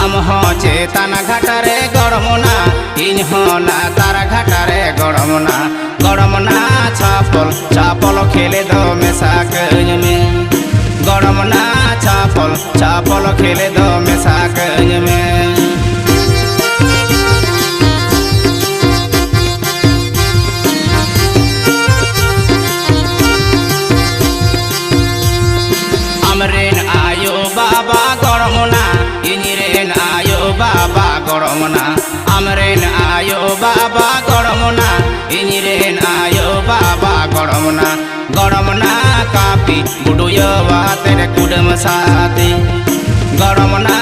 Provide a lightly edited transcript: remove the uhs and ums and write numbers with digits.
आम हो चेतना घाटारे गड़मना इन हो ना तारा घाटारे गड़मना गड़मना छापल छापल खेले दो मेसाक में गड़मना छापल छापल खेले दो मेसाक में अमरेन आयो बाबा गड़मना इनिरेन आयो बाबा गड़मना अमरेन आयो बाबा गड़मना इनिरेन आयो बाबा गड़मना गड़मना कापी बुडुयो तेरे कुडम साथी गड़मना